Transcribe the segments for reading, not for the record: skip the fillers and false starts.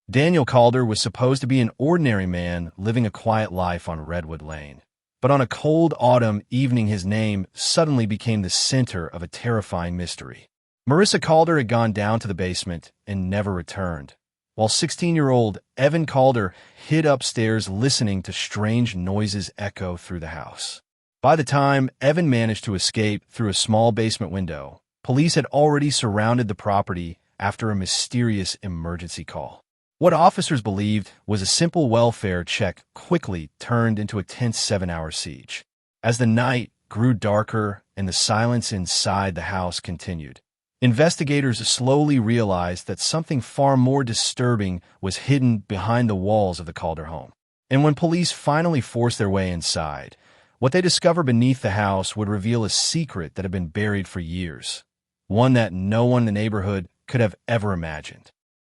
Daniel Calder was supposed to be an ordinary man living a quiet life on Redwood Lane. But on a cold autumn evening, his name suddenly became the center of a terrifying mystery. Marissa Calder had gone down to the basement and never returned, while 16-year-old Evan Calder hid upstairs listening to strange noises echo through the house. By the time Evan managed to escape through a small basement window, police had already surrounded the property after a mysterious emergency call. What officers believed was a simple welfare check quickly turned into a tense 7-hour siege. As the night grew darker and the silence inside the house continued, investigators slowly realized that something far more disturbing was hidden behind the walls of the Calder home. And when police finally forced their way inside, what they discovered beneath the house would reveal a secret that had been buried for years, one that no one in the neighborhood could have ever imagined.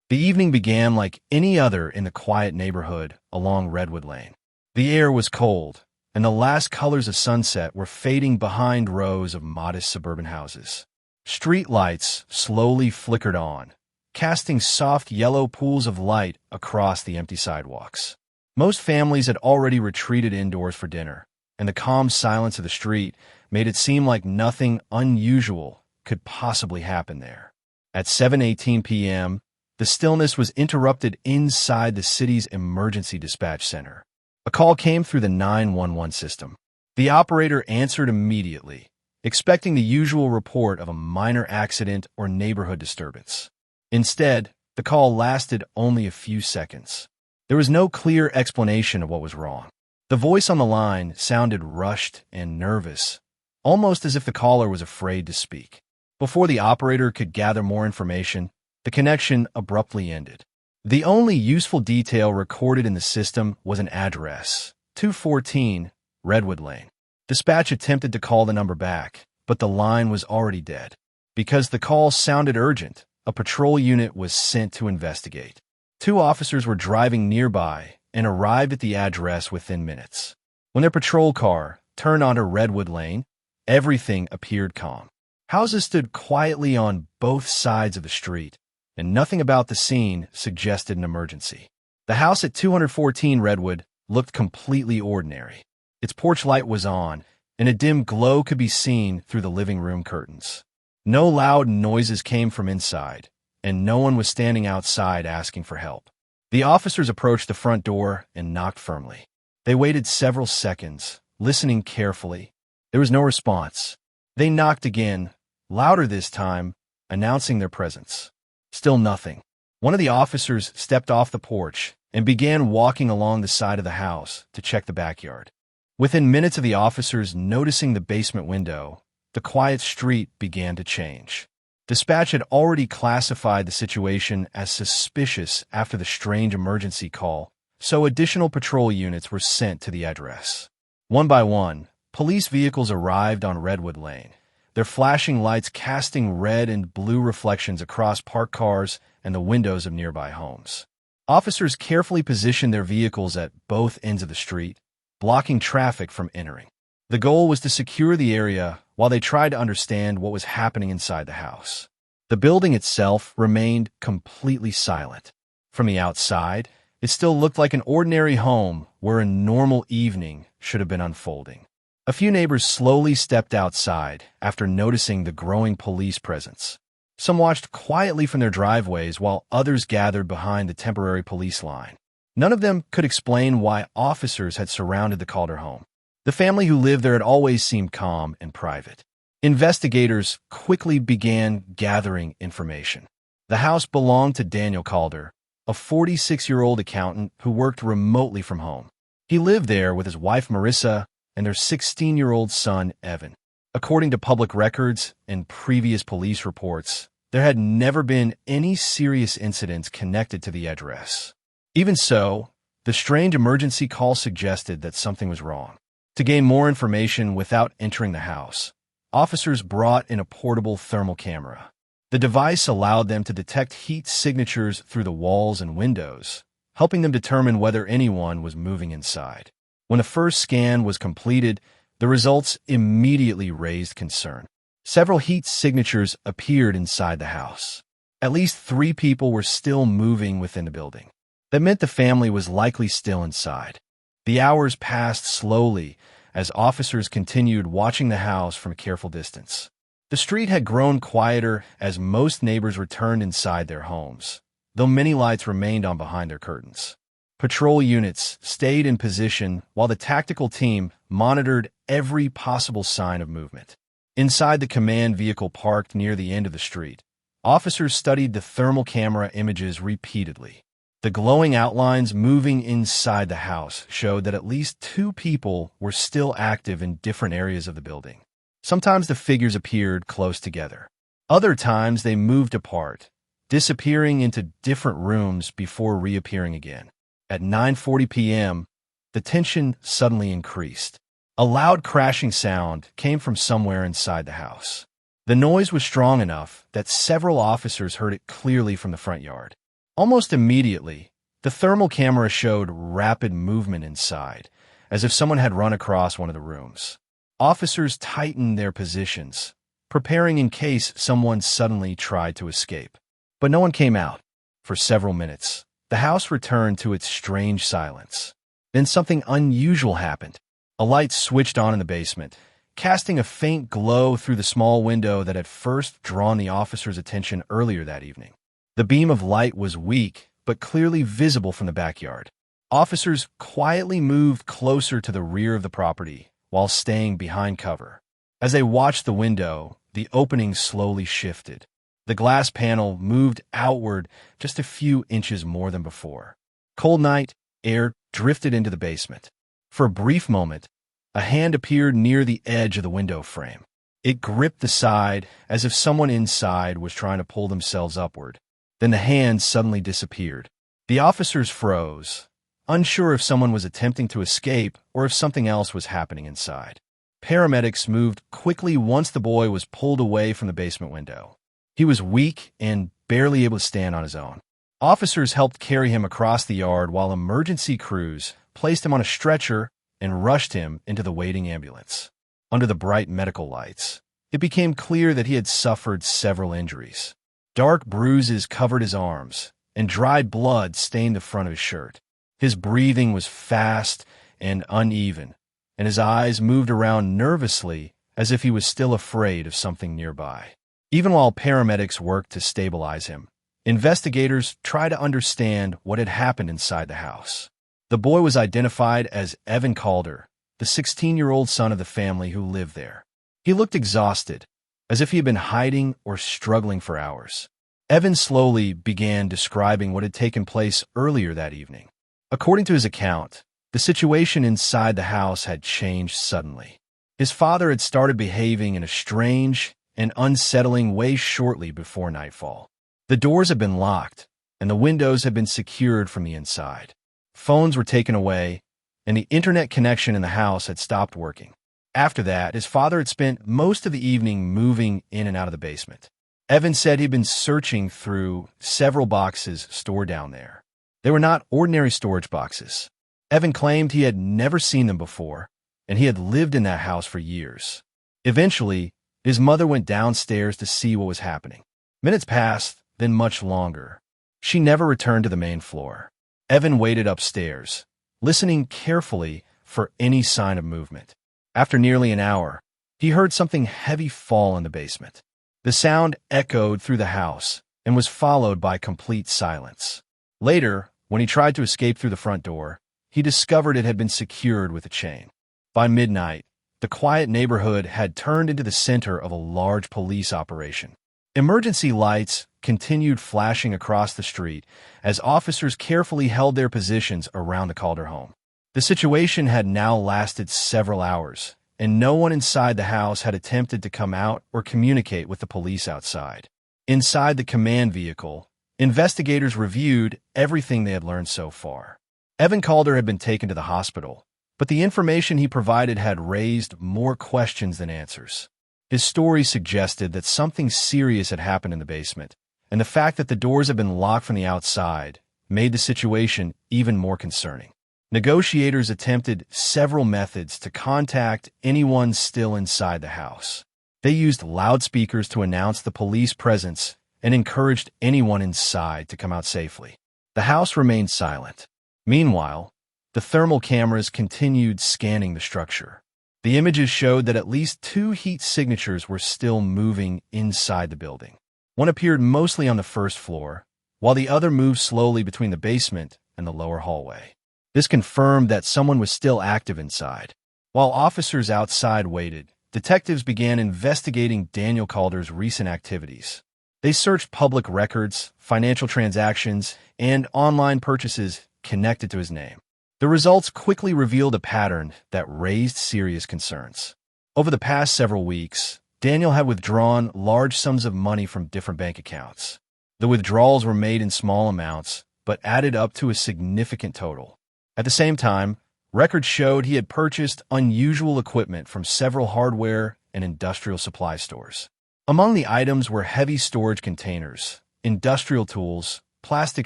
The evening began like any other in the quiet neighborhood along Redwood Lane. The air was cold, and the last colors of sunset were fading behind rows of modest suburban houses. Street lights slowly flickered on, casting soft yellow pools of light across the empty sidewalks. Most families had already retreated indoors for dinner, and the calm silence of the street made it seem like nothing unusual could possibly happen there. At 7:18 p.m., the stillness was interrupted inside the city's emergency dispatch center. A call came through the 911 system. The operator answered immediately, expecting the usual report of a minor accident or neighborhood disturbance. Instead, the call lasted only a few seconds. There was no clear explanation of what was wrong. The voice on the line sounded rushed and nervous, almost as if the caller was afraid to speak. Before the operator could gather more information, the connection abruptly ended. The only useful detail recorded in the system was an address, 214 Redwood Lane. Dispatch attempted to call the number back, but the line was already dead. Because the call sounded urgent, a patrol unit was sent to investigate. 2 officers were driving nearby and arrived at the address within minutes. When their patrol car turned onto Redwood Lane, everything appeared calm. Houses stood quietly on both sides of the street, and nothing about the scene suggested an emergency. The house at 214 Redwood looked completely ordinary. Its porch light was on, and a dim glow could be seen through the living room curtains. No loud noises came from inside, and no one was standing outside asking for help. The officers approached the front door and knocked firmly. They waited several seconds, listening carefully. There was no response. They knocked again, louder this time, announcing their presence. Still nothing. One of the officers stepped off the porch and began walking along the side of the house to check the backyard. Within minutes of the officers noticing the basement window, the quiet street began to change. Dispatch had already classified the situation as suspicious after the strange emergency call, so additional patrol units were sent to the address. One by one, police vehicles arrived on Redwood Lane, their flashing lights casting red and blue reflections across parked cars and the windows of nearby homes. Officers carefully positioned their vehicles at both ends of the street, blocking traffic from entering. The goal was to secure the area while they tried to understand what was happening inside the house. The building itself remained completely silent. From the outside, it still looked like an ordinary home where a normal evening should have been unfolding. A few neighbors slowly stepped outside after noticing the growing police presence. Some watched quietly from their driveways while others gathered behind the temporary police line. None of them could explain why officers had surrounded the Calder home. The family who lived there had always seemed calm and private. Investigators quickly began gathering information. The house belonged to Daniel Calder, a 46-year-old accountant who worked remotely from home. He lived there with his wife Marissa and their 16-year-old son Evan. According to public records and previous police reports, there had never been any serious incidents connected to the address. Even so, the strange emergency call suggested that something was wrong. To gain more information without entering the house, officers brought in a portable thermal camera. The device allowed them to detect heat signatures through the walls and windows, helping them determine whether anyone was moving inside. When the first scan was completed, the results immediately raised concern. Several heat signatures appeared inside the house. At least 3 people were still moving within the building. That meant the family was likely still inside. The hours passed slowly as officers continued watching the house from a careful distance. The street had grown quieter as most neighbors returned inside their homes, though many lights remained on behind their curtains. Patrol units stayed in position while the tactical team monitored every possible sign of movement. Inside the command vehicle parked near the end of the street, officers studied the thermal camera images repeatedly. The glowing outlines moving inside the house showed that at least 2 people were still active in different areas of the building. Sometimes the figures appeared close together. Other times they moved apart, disappearing into different rooms before reappearing again. At 9:40 p.m., the tension suddenly increased. A loud crashing sound came from somewhere inside the house. The noise was strong enough that several officers heard it clearly from the front yard. Almost immediately, the thermal camera showed rapid movement inside, as if someone had run across one of the rooms. Officers tightened their positions, preparing in case someone suddenly tried to escape. But no one came out. For several minutes, the house returned to its strange silence. Then something unusual happened. A light switched on in the basement, casting a faint glow through the small window that had first drawn the officers' attention earlier that evening. The beam of light was weak, but clearly visible from the backyard. Officers quietly moved closer to the rear of the property while staying behind cover. As they watched the window, the opening slowly shifted. The glass panel moved outward just a few inches more than before. Cold night air drifted into the basement. For a brief moment, a hand appeared near the edge of the window frame. It gripped the side as if someone inside was trying to pull themselves upward. Then the hand suddenly disappeared. The officers froze, unsure if someone was attempting to escape or if something else was happening inside. Paramedics moved quickly once the boy was pulled away from the basement window. He was weak and barely able to stand on his own. Officers helped carry him across the yard while emergency crews placed him on a stretcher and rushed him into the waiting ambulance. Under the bright medical lights, it became clear that he had suffered several injuries. Dark bruises covered his arms, and dried blood stained the front of his shirt. His breathing was fast and uneven, and his eyes moved around nervously as if he was still afraid of something nearby. Even while paramedics worked to stabilize him, investigators tried to understand what had happened inside the house. The boy was identified as Evan Calder, the 16-year-old son of the family who lived there. He looked exhausted, as if he had been hiding or struggling for hours. Evan slowly began describing what had taken place earlier that evening. According to his account, the situation inside the house had changed suddenly. His father had started behaving in a strange and unsettling way shortly before nightfall. The doors had been locked, and the windows had been secured from the inside. Phones were taken away, and the internet connection in the house had stopped working. After that, his father had spent most of the evening moving in and out of the basement. Evan said he'd been searching through several boxes stored down there. They were not ordinary storage boxes. Evan claimed he had never seen them before, and he had lived in that house for years. Eventually, his mother went downstairs to see what was happening. Minutes passed, then much longer. She never returned to the main floor. Evan waited upstairs, listening carefully for any sign of movement. After nearly an hour, he heard something heavy fall in the basement. The sound echoed through the house and was followed by complete silence. Later, when he tried to escape through the front door, he discovered it had been secured with a chain. By midnight, the quiet neighborhood had turned into the center of a large police operation. Emergency lights continued flashing across the street as officers carefully held their positions around the Calder home. The situation had now lasted several hours, and no one inside the house had attempted to come out or communicate with the police outside. Inside the command vehicle, investigators reviewed everything they had learned so far. Evan Calder had been taken to the hospital, but the information he provided had raised more questions than answers. His story suggested that something serious had happened in the basement, and the fact that the doors had been locked from the outside made the situation even more concerning. Negotiators attempted several methods to contact anyone still inside the house. They used loudspeakers to announce the police presence and encouraged anyone inside to come out safely. The house remained silent. Meanwhile, the thermal cameras continued scanning the structure. The images showed that at least 2 heat signatures were still moving inside the building. One appeared mostly on the first floor, while the other moved slowly between the basement and the lower hallway. This confirmed that someone was still active inside. While officers outside waited, detectives began investigating Daniel Calder's recent activities. They searched public records, financial transactions, and online purchases connected to his name. The results quickly revealed a pattern that raised serious concerns. Over the past several weeks, Daniel had withdrawn large sums of money from different bank accounts. The withdrawals were made in small amounts, but added up to a significant total. At the same time, records showed he had purchased unusual equipment from several hardware and industrial supply stores. Among the items were heavy storage containers, industrial tools, plastic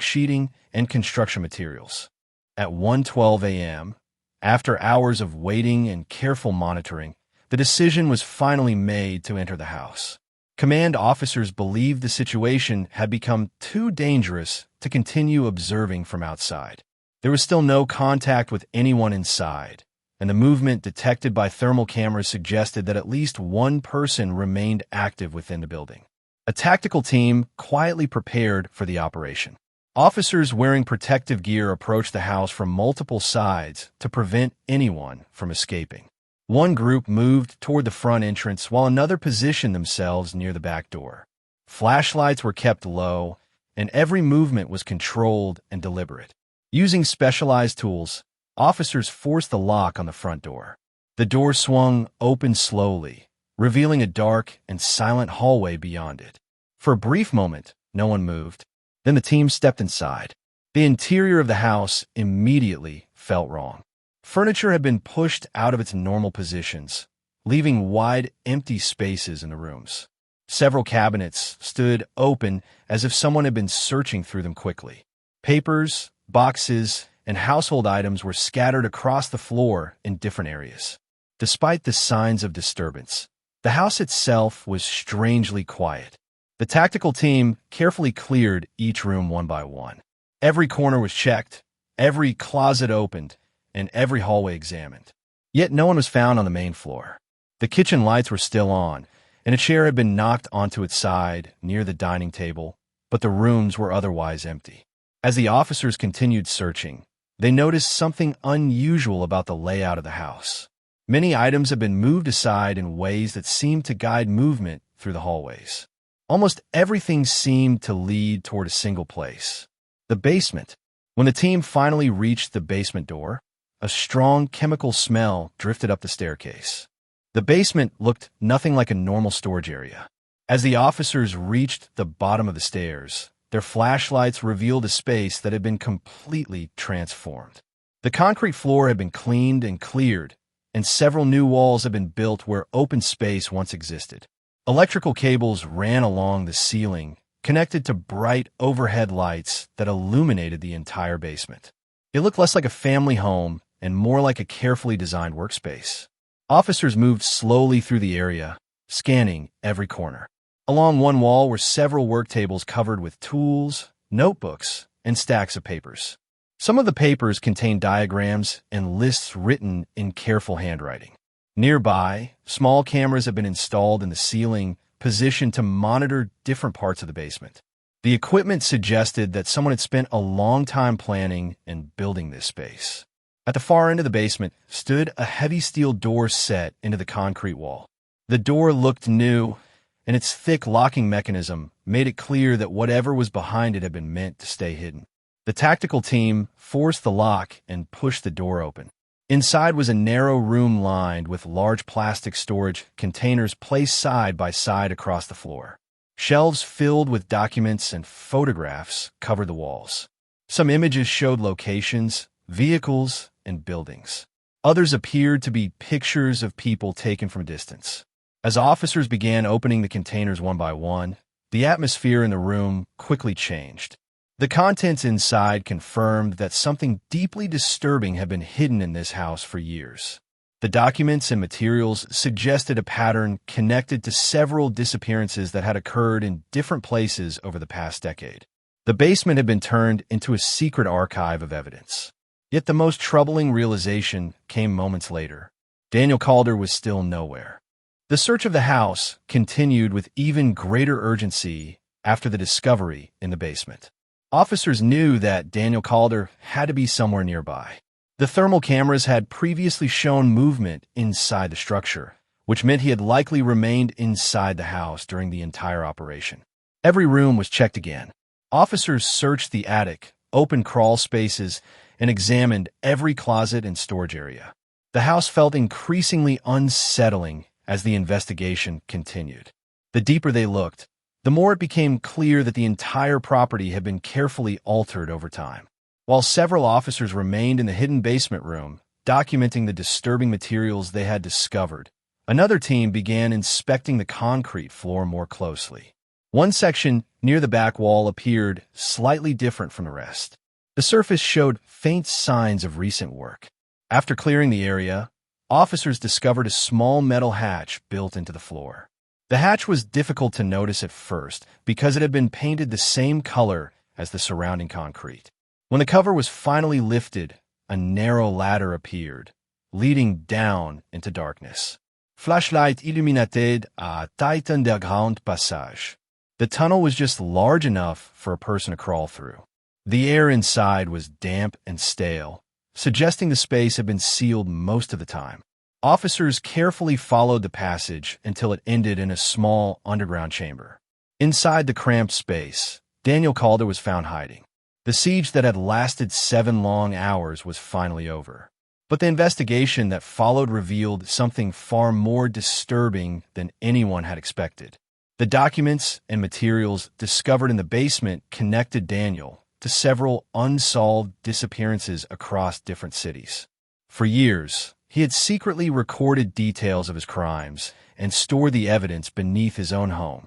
sheeting, and construction materials. At 1:12 a.m., after hours of waiting and careful monitoring, the decision was finally made to enter the house. Command officers believed the situation had become too dangerous to continue observing from outside. There was still no contact with anyone inside, and the movement detected by thermal cameras suggested that at least one person remained active within the building. A tactical team quietly prepared for the operation. Officers wearing protective gear approached the house from multiple sides to prevent anyone from escaping. One group moved toward the front entrance while another positioned themselves near the back door. Flashlights were kept low, and every movement was controlled and deliberate. Using specialized tools, officers forced the lock on the front door. The door swung open slowly, revealing a dark and silent hallway beyond it. For a brief moment, no one moved. Then the team stepped inside. The interior of the house immediately felt wrong. Furniture had been pushed out of its normal positions, leaving wide, empty spaces in the rooms. Several cabinets stood open as if someone had been searching through them quickly. Papers, boxes, and household items were scattered across the floor in different areas. Despite the signs of disturbance, the house itself was strangely quiet. The tactical team carefully cleared each room one by one. Every corner was checked, every closet opened, and every hallway examined. Yet no one was found on the main floor. The kitchen lights were still on, and a chair had been knocked onto its side near the dining table, but the rooms were otherwise empty. As the officers continued searching, they noticed something unusual about the layout of the house. Many items had been moved aside in ways that seemed to guide movement through the hallways. Almost everything seemed to lead toward a single place: the basement. When the team finally reached the basement door, a strong chemical smell drifted up the staircase. The basement looked nothing like a normal storage area. As the officers reached the bottom of the stairs, their flashlights revealed a space that had been completely transformed. The concrete floor had been cleaned and cleared, and several new walls had been built where open space once existed. Electrical cables ran along the ceiling, connected to bright overhead lights that illuminated the entire basement. It looked less like a family home and more like a carefully designed workspace. Officers moved slowly through the area, scanning every corner. Along one wall were several work tables covered with tools, notebooks, and stacks of papers. Some of the papers contained diagrams and lists written in careful handwriting. Nearby, small cameras had been installed in the ceiling, positioned to monitor different parts of the basement. The equipment suggested that someone had spent a long time planning and building this space. At the far end of the basement stood a heavy steel door set into the concrete wall. The door looked new, and its thick locking mechanism made it clear that whatever was behind it had been meant to stay hidden. The tactical team forced the lock and pushed the door open. Inside was a narrow room lined with large plastic storage containers placed side by side across the floor. Shelves filled with documents and photographs covered the walls. Some images showed locations, vehicles, and buildings. Others appeared to be pictures of people taken from a distance. As officers began opening the containers one by one, the atmosphere in the room quickly changed. The contents inside confirmed that something deeply disturbing had been hidden in this house for years. The documents and materials suggested a pattern connected to several disappearances that had occurred in different places over the past decade. The basement had been turned into a secret archive of evidence. Yet the most troubling realization came moments later. Daniel Calder was still nowhere. The search of the house continued with even greater urgency after the discovery in the basement. Officers knew that Daniel Calder had to be somewhere nearby. The thermal cameras had previously shown movement inside the structure, which meant he had likely remained inside the house during the entire operation. Every room was checked again. Officers searched the attic, opened crawl spaces, and examined every closet and storage area. The house felt increasingly unsettling as the investigation continued. The deeper they looked, the more it became clear that the entire property had been carefully altered over time. While several officers remained in the hidden basement room, documenting the disturbing materials they had discovered, another team began inspecting the concrete floor more closely. One section near the back wall appeared slightly different from the rest. The surface showed faint signs of recent work. After clearing the area, officers discovered a small metal hatch built into the floor. The hatch was difficult to notice at first because it had been painted the same color as the surrounding concrete. When the cover was finally lifted, a narrow ladder appeared, leading down into darkness. Flashlight illuminated à Titan der Grande Passage. The tunnel was just large enough for a person to crawl through. The air inside was damp and stale, suggesting the space had been sealed most of the time. Officers carefully followed the passage until it ended in a small underground chamber. Inside the cramped space, Daniel Calder was found hiding. The siege that had lasted 7 long hours was finally over. But the investigation that followed revealed something far more disturbing than anyone had expected. The documents and materials discovered in the basement connected Daniel to several unsolved disappearances across different cities. For years, he had secretly recorded details of his crimes and stored the evidence beneath his own home.